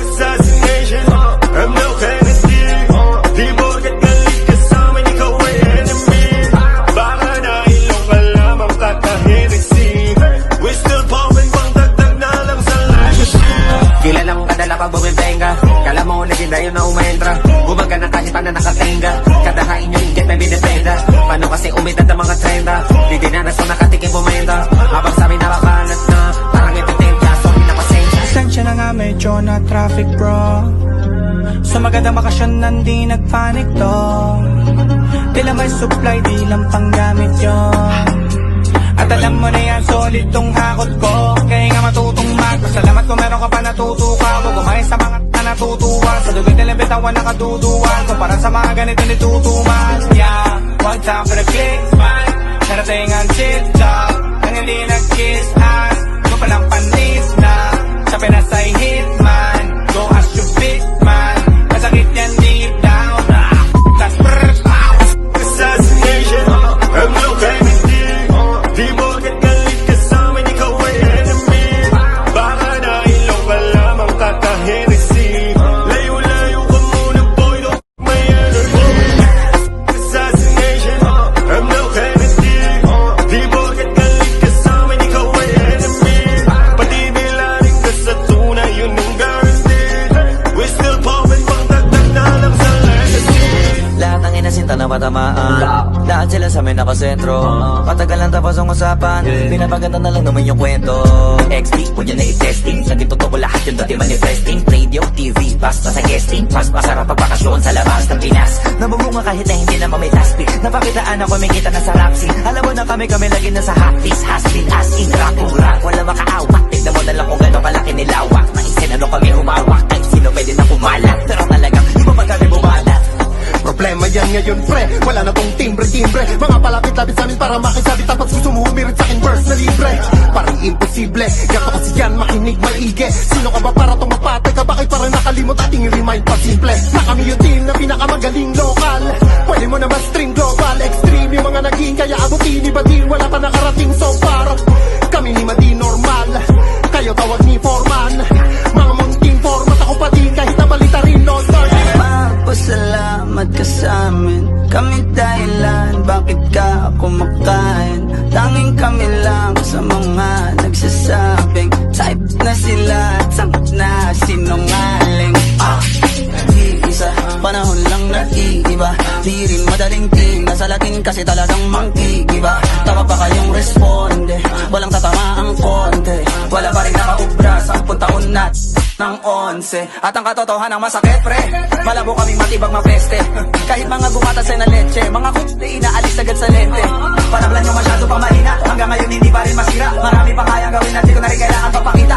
Assassination, I'm no Kennedy. Di porket galit ka sa'min, ikaw ay enemy. Baka nailong ka lamang katahinisi. We still pumping pang dagdag na lang sa legacy. Kilala mong kadala pag bumibenga. Kala mo legenda yun na umentra. Gumagana kahit pa na nakatenga. Kadahain nyo inggit may binipenda. Paano kasi umidad ang mga trenda? Di dinanas mo nakatikim bumenda. Habang sabi nakakalat na parang epidemya. So pinapasensya. Pasensya na nga medyo na traffic bro. Sa magandang bakasyon nandi nagpanik to. Tila may supply di lang panggamit yun. At alam mo na yan solid tong hakot ko. Kaya nga matutong magpasalamat kung meron ka pa natutuka. Huwag kumain sa mga natutuwa. Sa dugay nilang bitawan nakaduduan. Kung para sa mga ganito nitutuman. Yeah, one time for the clicks man. Narating ang chill job. Nang hindi nag-kiss ass. Doon palang panis na. Sa Pinas ay hitman. Go as you fit man. Masakit yan deep down. That's brrrr. Assassination, I'm no Kennedy. Di porket galit ka sa'min, ikaw ay enemy. Baka nailong ka lamang katahinisi. Layo-layo ka muna boy, don't may energy. Assassination, I'm no Kennedy. Di porket galit ka sa'min, ikaw ay enemy. Pati bilaring ka sa tunay, yun ang guarantee. We still pumping pang dagdag na lang sa legacy. Lahat ng inasinta na matamaan. Lahat sila sa amin nakasentro. Matagal lang tapos ang usapan. Pinapaganda na lang naman yung kwento. XD, huwag yan na i-testing. Naging totoo lahat yung dati manifesting. Radio, TV, basta sa guesting. Mas masarap pagbakasyon sa labas ng Pinas. Nabubunga kahit na hindi naman may taspi. Napakitaan ako may kita na sa rapsi. Alam mo na kami lagi na sa hotpiece. Has been as in rap, wala makaawak. Tignan mo na lang kung gano'ng kalaki nilawak. Naisin ano kami humawak. Kahit sino pwede na pumalat. Pero talagang iba pa kami bumalat. Problema yan ngayon pre, wala na tong timbre-timbre. Mga palapit-lapit sa amin para makisabi. Tapos gusto mo humirit sa akin verse na libre. Parang imposible, gato kasi yan makinig maigi. Sino ka ba para tong mapatay ka? Bakit parang nakalimot ating remind pa simple? Na kami yung team na pinakamagaling lokal. Pwede mo naman stream global. Extreme yung mga naging kaya abutin. Iba din wala pa nakarating so far. Kami ni Madi normal, kayo tawag ni Foreman. Mga munting format ako pa din kahit nabalita rin no start. Magpasalamat ka sa amin. Kami dahilan bakit ka kumakain. Tanging kami lang sa mga nagsasabing type na sila at sangat na sinungaling. Iisa, panahon lang nag-iiba. Di rin madaling team, nasa latin kasi talagang mangkigiba. Tama pa kayong responde, walang tatama ang konti. Wala pa rin nakaubra, 10 taon na ng 11. At ang katotohanan ang masakit pre, malabo kaming matibang mapeste. Kahit mga gumatas ay na leche, mga kutte inaalis agad sa lente. Panablan nyo masyado pa mahina, hanggang ngayon hindi pa rin masira. Marami pa kayang gawin at di ko na rin kailangan papakita.